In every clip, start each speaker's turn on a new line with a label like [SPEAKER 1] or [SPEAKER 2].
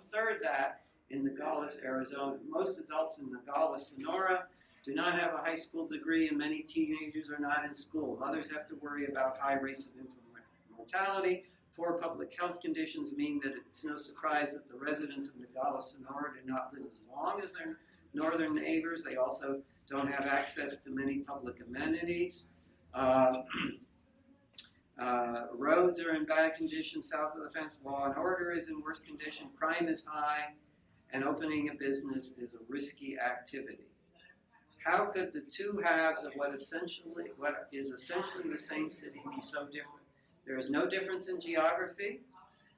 [SPEAKER 1] 1/3 that in Nogales, Arizona. Most adults in Nogales, Sonora do not have a high school degree, and many teenagers are not in school. Mothers have to worry about high rates of infant mortality. Poor public health conditions mean that it's no surprise that the residents of Nogales, Sonora do not live as long as their northern neighbors. They also don't have access to many public amenities. Roads are in bad condition south of the fence. Law and order is in worse condition. Crime is high, and opening a business is a risky activity. How could the two halves of what is essentially the same city be so different? There is no difference in geography,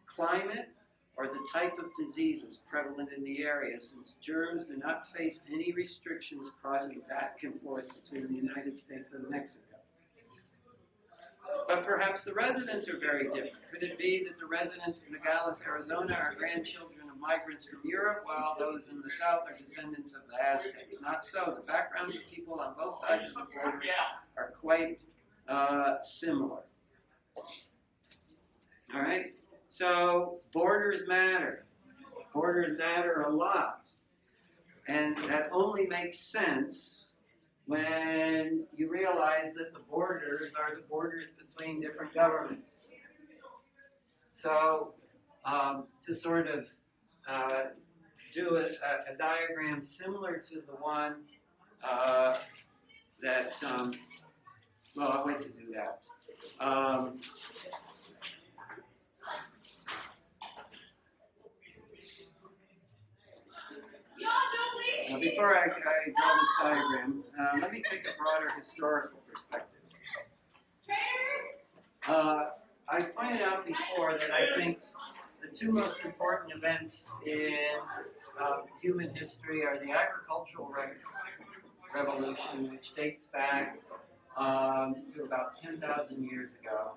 [SPEAKER 1] climate, or the type of diseases prevalent in the area, since germs do not face any restrictions crossing back and forth between the United States and Mexico. But perhaps the residents are very different. Could it be that the residents of Nogales, Arizona are grandchildren of migrants from Europe, while those in the south are descendants of the Aztecs? Not so. The backgrounds of people on both sides of the border are quite similar. All right? So borders matter. Borders matter a lot. And that only makes sense when you realize that the borders are the borders between different governments. So to sort of do a diagram similar to the one that, well, I'll wait to do that. Before I draw this diagram, let me take a broader historical perspective. I pointed out before that I think the two most important events in human history are the agricultural revolution, which dates back to about 10,000 years ago,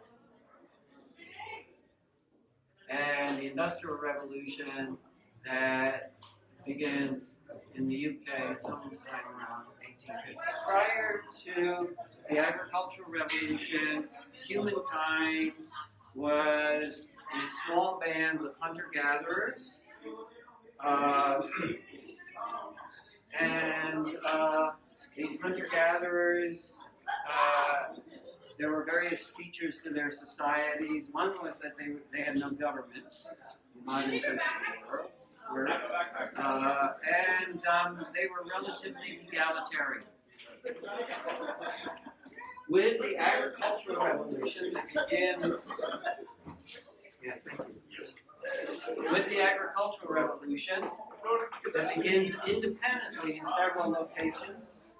[SPEAKER 1] and the Industrial Revolution that begins in the UK sometime around 1850. Prior to the Agricultural Revolution, humankind was in small bands of hunter-gatherers, and these hunter-gatherers, there were various features to their societies. One was that they had no governments, in modern sense of the world. And they were relatively egalitarian. With the agricultural revolution that begins, yes, thank you. With the agricultural revolution that begins independently in several locations,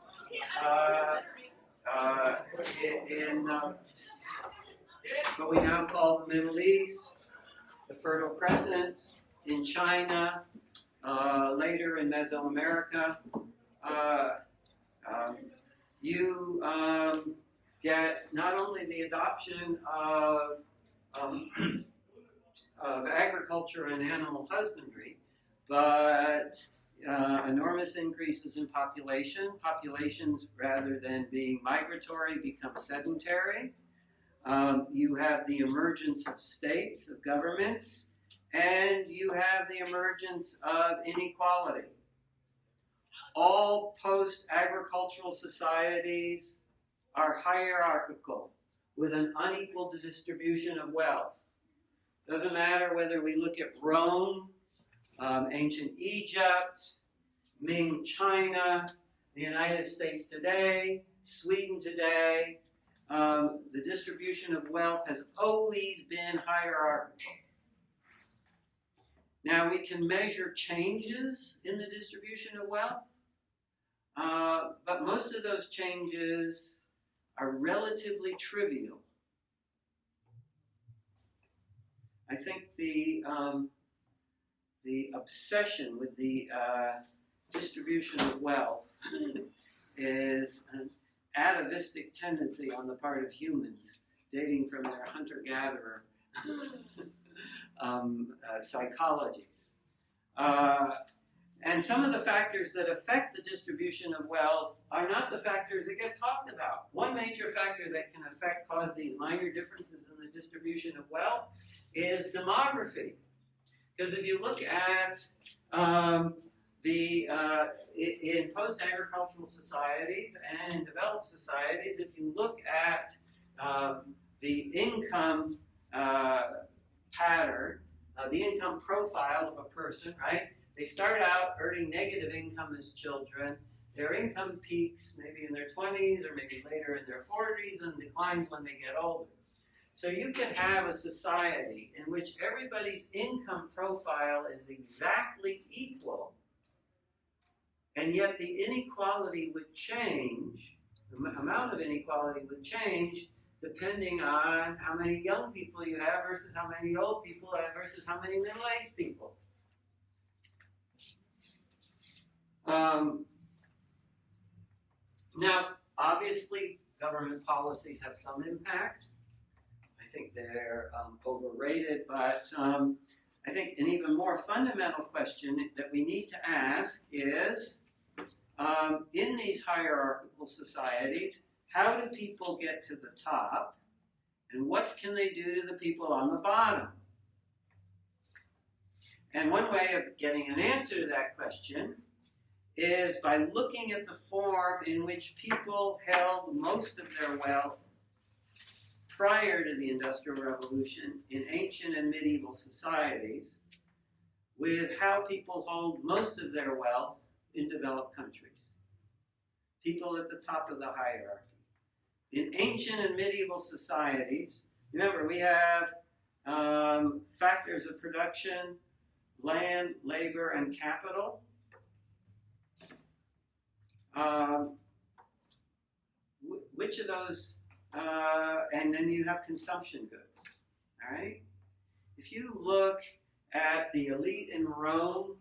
[SPEAKER 1] in what we now call the Middle East, the Fertile Crescent, in China, later in Mesoamerica, you get not only the adoption of agriculture and animal husbandry, but enormous increases in population. Populations, rather than being migratory, become sedentary. You have the emergence of states, of governments, and you have the emergence of inequality. All post-agricultural societies are hierarchical, with an unequal distribution of wealth. Doesn't matter whether we look at Rome, ancient Egypt, Ming China, the United States today, Sweden today, the distribution of wealth has always been hierarchical. Now, we can measure changes in the distribution of wealth, but most of those changes are relatively trivial. I think the obsession with the distribution of wealth is an atavistic tendency on the part of humans, dating from their hunter-gatherer psychologies. And some of the factors that affect the distribution of wealth are not the factors that get talked about. One major factor that can cause these minor differences in the distribution of wealth is demography. Because if you look at in post-agricultural societies and in developed societies, if you look at the income pattern, the income profile of a person, right? They start out earning negative income as children. Their income peaks maybe in their 20s or maybe later in their 40s and declines when they get older. So you can have a society in which everybody's income profile is exactly equal, and yet the inequality would change, the amount of inequality would change depending on how many young people you have versus how many old people have versus how many middle-aged people. Now, obviously, government policies have some impact. I think they're overrated, but I think an even more fundamental question that we need to ask is, in these hierarchical societies, how do people get to the top, and what can they do to the people on the bottom? And one way of getting an answer to that question is by looking at the form in which people held most of their wealth prior to the Industrial Revolution in ancient and medieval societies, with how people hold most of their wealth in developed countries. People at the top of the hierarchy. In ancient and medieval societies, remember, we have factors of production, land, labor, and capital. Which of those, and then you have consumption goods, all right? If you look at the elite in Rome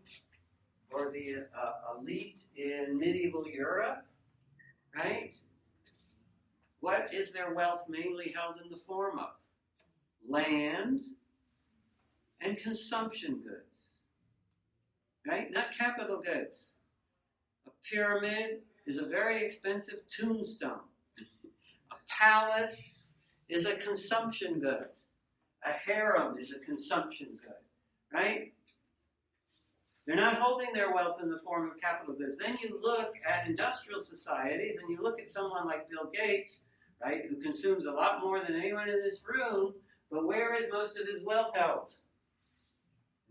[SPEAKER 1] or the elite in medieval Europe, right? What is their wealth mainly held in the form of? Land and consumption goods, right? Not capital goods. A pyramid is a very expensive tombstone. A palace is a consumption good. A harem is a consumption good, right? They're not holding their wealth in the form of capital goods. Then you look at industrial societies and you look at someone like Bill Gates, right, who consumes a lot more than anyone in this room, but where is most of his wealth held?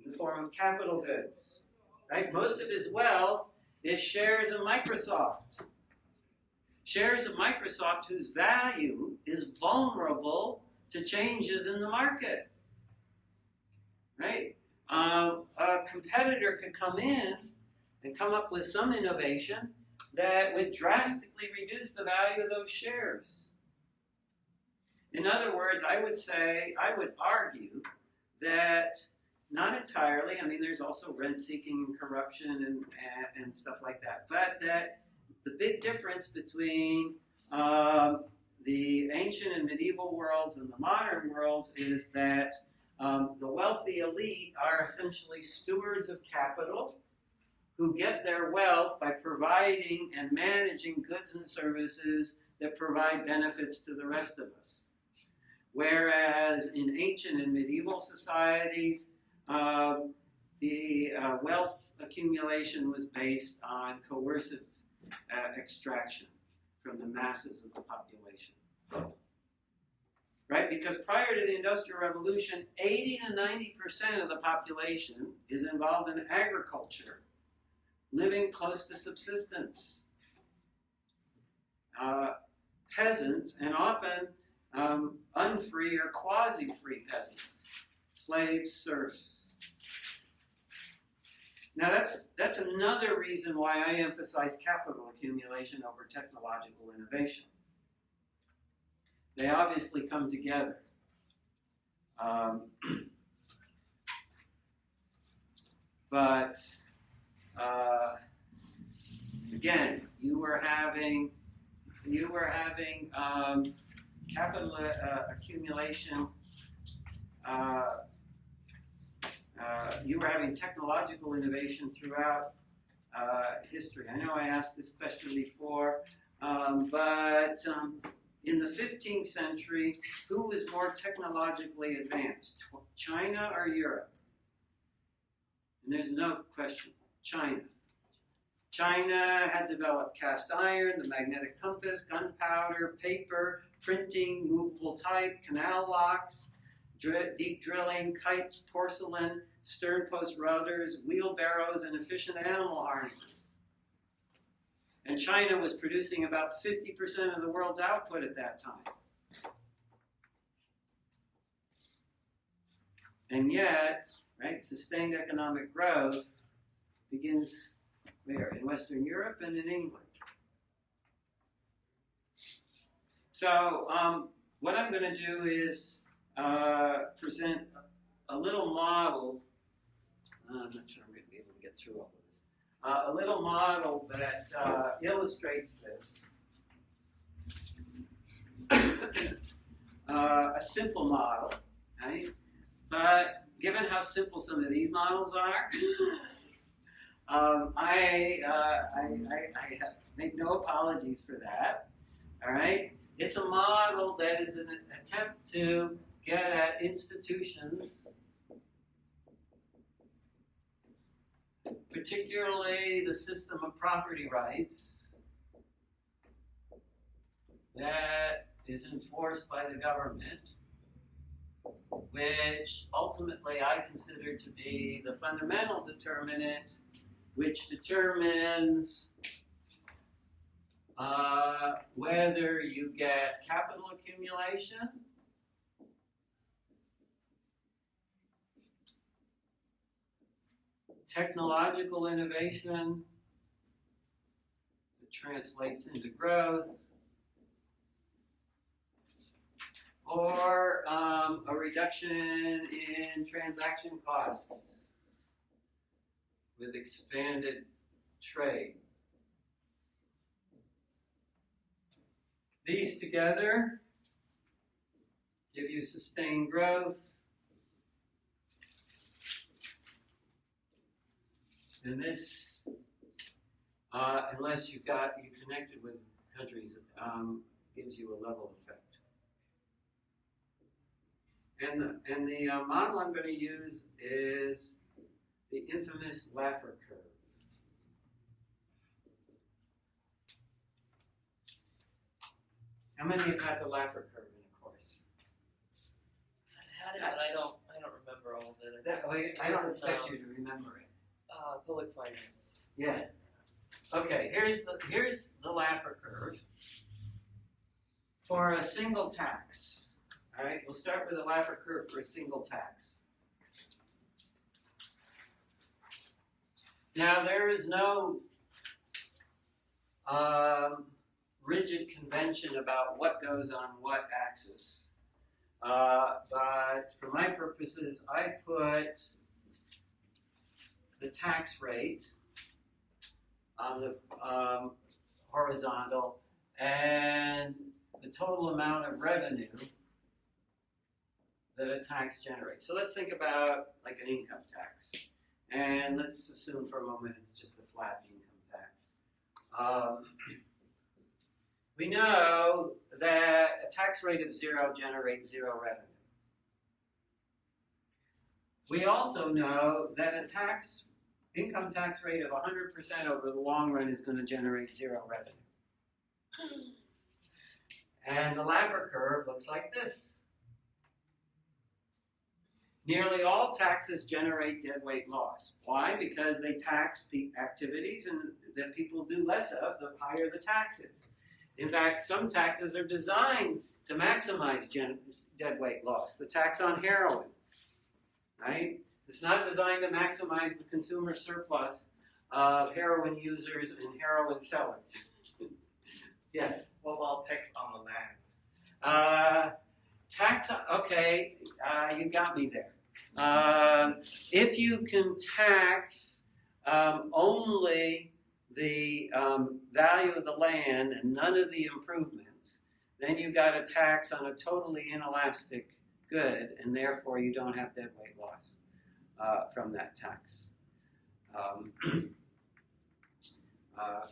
[SPEAKER 1] In the form of capital goods, right? Most of his wealth is shares of Microsoft. Shares of Microsoft whose value is vulnerable to changes in the market, right? A competitor could come in and come up with some innovation that would drastically reduce the value of those shares. In other words, I would argue that not entirely, I mean, there's also rent-seeking and corruption and stuff like that, but that the big difference between the ancient and medieval worlds and the modern worlds is that the wealthy elite are essentially stewards of capital who get their wealth by providing and managing goods and services that provide benefits to the rest of us. Whereas in ancient and medieval societies, the wealth accumulation was based on coercive extraction from the masses of the population. Right? Because prior to the Industrial Revolution, 80 to 90% of the population is involved in agriculture, living close to subsistence. Peasants, and often unfree or quasi-free peasants, slaves, serfs. Now that's another reason why I emphasize capital accumulation over technological innovation. They obviously come together. But again, you were having capital accumulation. You were having technological innovation throughout history. I know I asked this question before, but in the 15th century, who was more technologically advanced, China or Europe? And there's no question, China. China had developed cast iron, the magnetic compass, gunpowder, paper, printing, movable type, canal locks, deep drilling, kites, porcelain, stern post rotors, wheelbarrows, and efficient animal harnesses. And China was producing about 50% of the world's output at that time. And yet, right, sustained economic growth begins where? In Western Europe and in England. So what I'm going to do is present a little model. I'm not sure I'm going to be able to get through all of this. A little model that illustrates this. A simple model, right? But given how simple some of these models are, I make no apologies for that. All right, it's a model that is an attempt to get at institutions, particularly the system of property rights that is enforced by the government, which ultimately I consider to be the fundamental determinant which determines whether you get capital accumulation, technological innovation that translates into growth, or a reduction in transaction costs with expanded trade. These together give you sustained growth, and this, unless you connected with countries, gives you a level effect. And the model I'm going to use is the infamous Laffer curve. How many have had the Laffer curve in a course?
[SPEAKER 2] I had it, but I don't remember all of it.
[SPEAKER 1] I don't expect you to remember it.
[SPEAKER 2] Public finance.
[SPEAKER 1] Yeah. Okay. Here's the Laffer curve for a single tax. All right. We'll start with the Laffer curve for a single tax. Now there is no rigid convention about what goes on what axis. But for my purposes, I put the tax rate on the horizontal and the total amount of revenue that a tax generates. So let's think about like an income tax. And let's assume for a moment it's just a flat income tax. We know that a tax rate of 0 generates 0 revenue. We also know that a income tax rate of 100% over the long run is going to generate 0 revenue. And the Laffer curve looks like this. Nearly all taxes generate deadweight loss. Why? Because they tax activities and that people do less of, the higher the taxes. In fact, some taxes are designed to maximize deadweight loss. The tax on heroin, right? It's not designed to maximize the consumer surplus of heroin users and heroin sellers. Yes?
[SPEAKER 3] What about tax on the land?
[SPEAKER 1] Okay, you got me there. If you can tax only the value of the land and none of the improvements, then you've got a tax on a totally inelastic good, and therefore you don't have deadweight loss from that tax.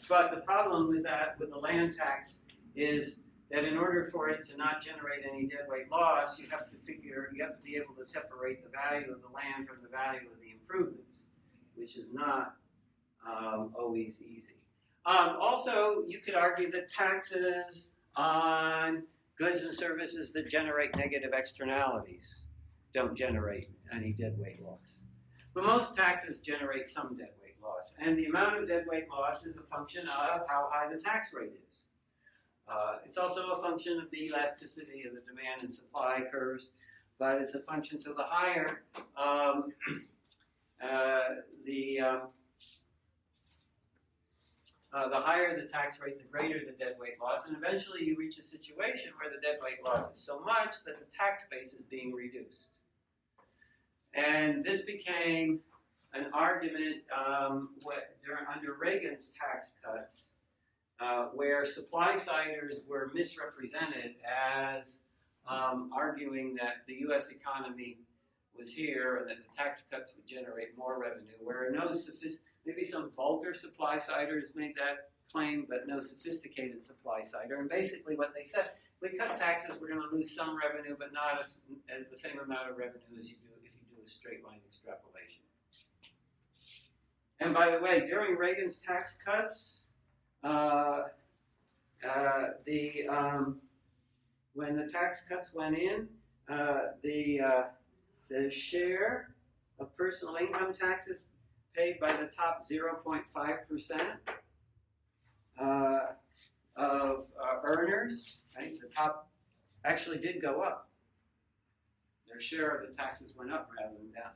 [SPEAKER 1] But the problem with that, with the land tax, is that in order for it to not generate any deadweight loss, you have to be able to separate the value of the land from the value of the improvements. which is not always easy. Also, you could argue that taxes on goods and services that generate negative externalities don't generate any deadweight loss. But most taxes generate some deadweight loss, and the amount of deadweight loss is a function of how high the tax rate is. It's also a function of the elasticity of the demand and supply curves, but it's a function, so the higher the higher the tax rate, the greater the deadweight loss, and eventually you reach a situation where the deadweight loss is so much that the tax base is being reduced. And this became an argument under Reagan's tax cuts, where supply-siders were misrepresented as arguing that the U.S. economy was here and that the tax cuts would generate more revenue, where maybe some vulgar supply-siders made that claim, but no sophisticated supply-sider. And basically what they said, we cut taxes, we're going to lose some revenue, but not the same amount of revenue as you do if you do a straight line extrapolation. And by the way, during Reagan's tax cuts, when the tax cuts went in, the share of personal income taxes paid by the top 0.5% of earners, right? The top actually did go up. Their share of the taxes went up rather than down.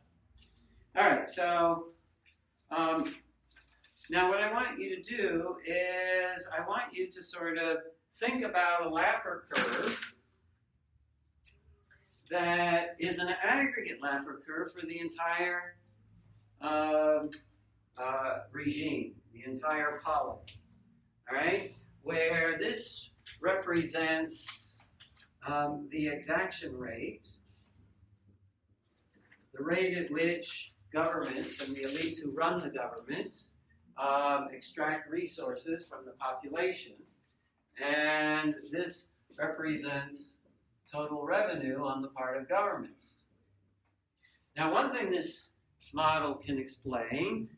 [SPEAKER 1] All right, so now what I want you to do is I want you to sort of think about a Laffer curve that is an aggregate Laffer curve for the entire regime, the entire polity, all right? Where this represents the exaction rate, the rate at which governments and the elites who run the government extract resources from the population, and this represents total revenue on the part of governments. Now, one thing this model can explain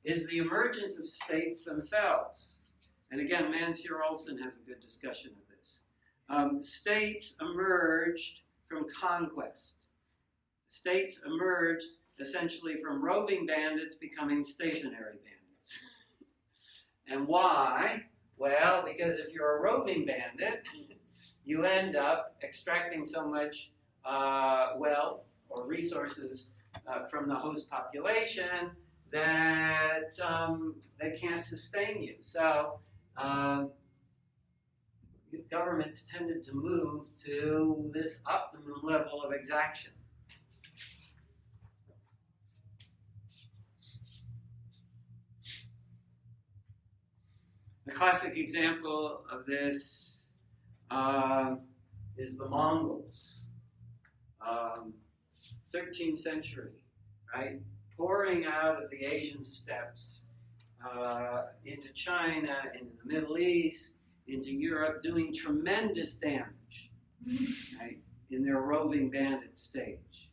[SPEAKER 1] is the emergence of states themselves. And again, Mansur Olson has a good discussion of this. States emerged from conquest. States emerged essentially from roving bandits becoming stationary bandits. And why? Well, because if you're a roving bandit, you end up extracting so much wealth or resources from the host population that they can't sustain you. So governments tended to move to this optimum level of exaction. A classic example of this is the Mongols, 13th century, right? Pouring out of the Asian steppes into China, into the Middle East, into Europe, doing tremendous damage, right, in their roving bandit stage.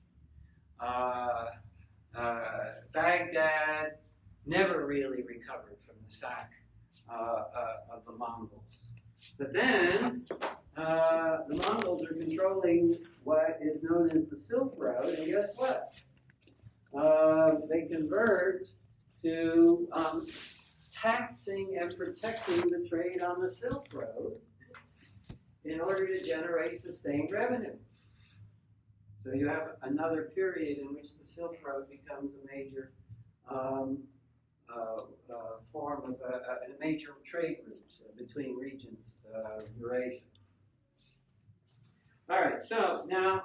[SPEAKER 1] Baghdad never really recovered from the sack of the Mongols. But then the Mongols are controlling what is known as the Silk Road, and guess what? They convert to taxing and protecting the trade on the Silk Road in order to generate sustained revenue. So you have another period in which the Silk Road becomes a major form of a major trade route between regions of Eurasia. All right, so now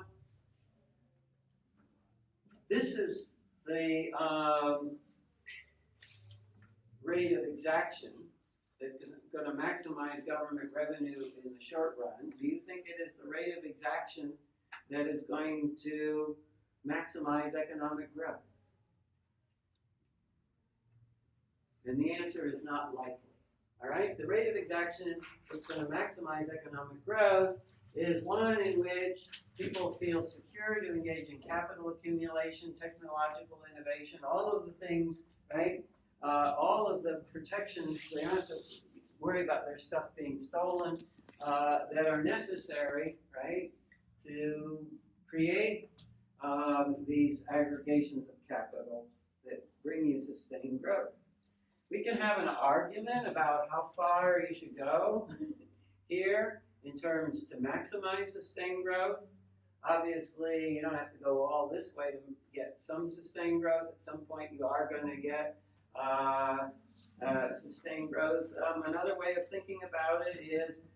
[SPEAKER 1] this is the rate of exaction that's going to maximize government revenue in the short run. Do you think it is the rate of exaction that is going to maximize economic growth? And the answer is not likely. All right? The rate of exaction that's going to maximize economic growth is one in which people feel secure to engage in capital accumulation, technological innovation, all of the things right? All of the protections, they don't have to worry about their stuff being stolen, that are necessary, right, to create these aggregations of capital that bring you sustained growth. We can have an argument about how far you should go here in terms to maximize sustained growth. Obviously, you don't have to go all this way to get some sustained growth. At some point, you are going to get sustained growth. Another way of thinking about it is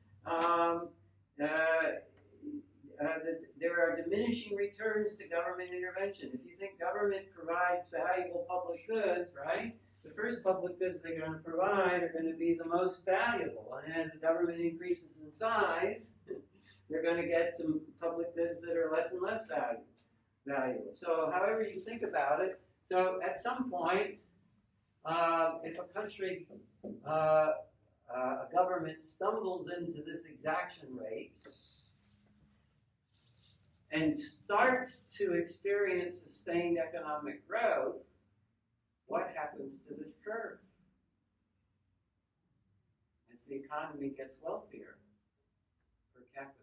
[SPEAKER 1] there are diminishing returns to government intervention. If you think government provides valuable public goods, right? The first public goods they're going to provide are going to be the most valuable. And as the government increases in size, you're going to get some public goods that are less and less valuable. So however you think about it, so at some point, if a country, a government stumbles into this exaction rate and starts to experience sustained economic growth, what happens to this curve? As the economy gets wealthier per capita.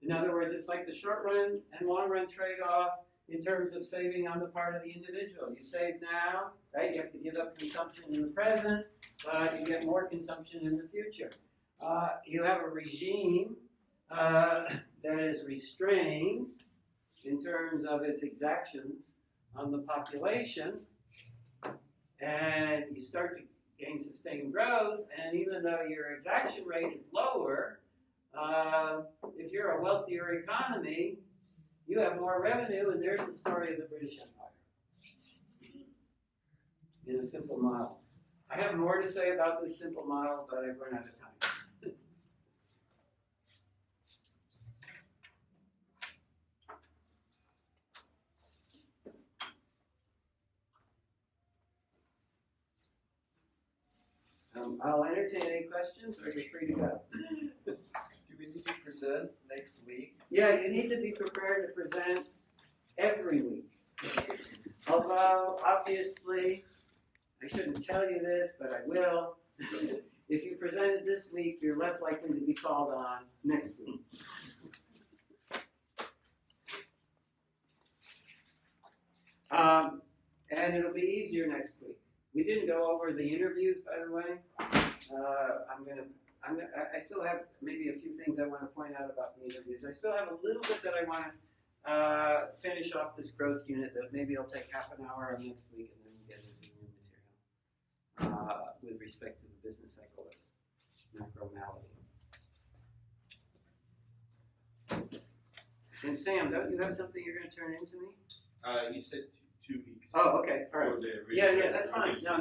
[SPEAKER 1] In other words, it's like the short run and long run trade-off in terms of saving on the part of the individual. You save now, right? You have to give up consumption in the present, but you get more consumption in the future. You have a regime that is restrained in terms of its exactions on the population, and you start to gain sustained growth, and even though your exaction rate is lower, if you're a wealthier economy, you have more revenue, and there's the story of the British Empire in a simple model. I have more to say about this simple model, but I've run out of time. I'll entertain any questions, or you're free to go.
[SPEAKER 4] Do we need to present next week?
[SPEAKER 1] Yeah, you need to be prepared to present every week. Although, obviously, I shouldn't tell you this, but I will. If you presented this week, you're less likely to be called on next week. And it'll be easier next week. We didn't go over the interviews, by the way. I still have maybe a few things I want to point out about the interviews. I still have a little bit that I want to finish off this growth unit that maybe it'll take half an hour of next week, and then we'll get into new material with respect to the business cycle of macromality. And Sam, don't you have something you're going to turn in to me?
[SPEAKER 4] You said 2 weeks.
[SPEAKER 1] Oh, okay, all right. Yeah, that's fine. No,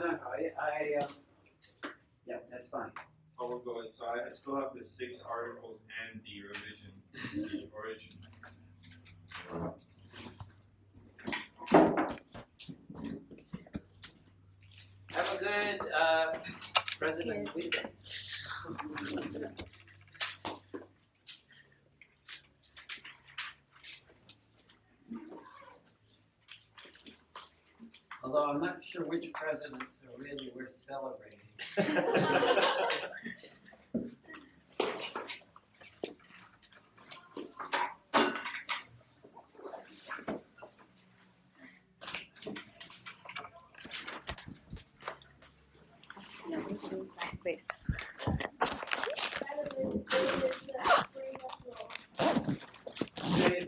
[SPEAKER 1] yeah, that's fine.
[SPEAKER 5] I will go inside. I still have the 6 articles and the revision, the origin.
[SPEAKER 1] Have a good President's Weekend. Although I'm not sure which presidents are really worth celebrating.
[SPEAKER 6] Space.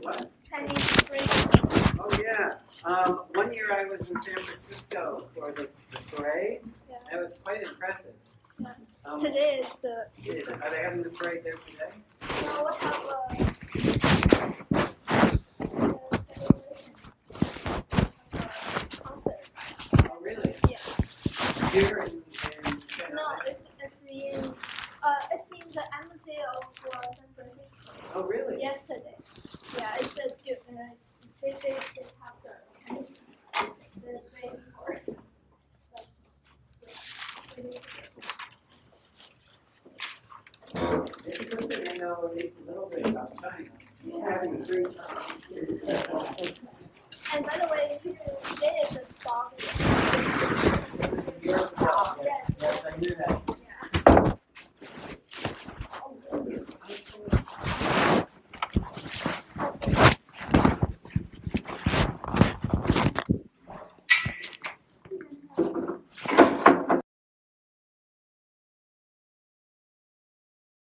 [SPEAKER 1] What?
[SPEAKER 6] Chinese spring.
[SPEAKER 1] Oh yeah. One year I was in San Francisco for the parade.
[SPEAKER 6] Yeah.
[SPEAKER 1] It was quite impressive.
[SPEAKER 6] Yeah. Today is the.
[SPEAKER 1] Are they having the parade there today?
[SPEAKER 6] No, we have concert.
[SPEAKER 1] Oh really?
[SPEAKER 6] Yeah.
[SPEAKER 1] Here in
[SPEAKER 6] No, it's in the embassy of San Francisco.
[SPEAKER 1] Oh really?
[SPEAKER 6] Yesterday. Yeah, it's a they have the thing for
[SPEAKER 1] It's good that they know at least a little bit about China. Having a great time.
[SPEAKER 6] And by the way,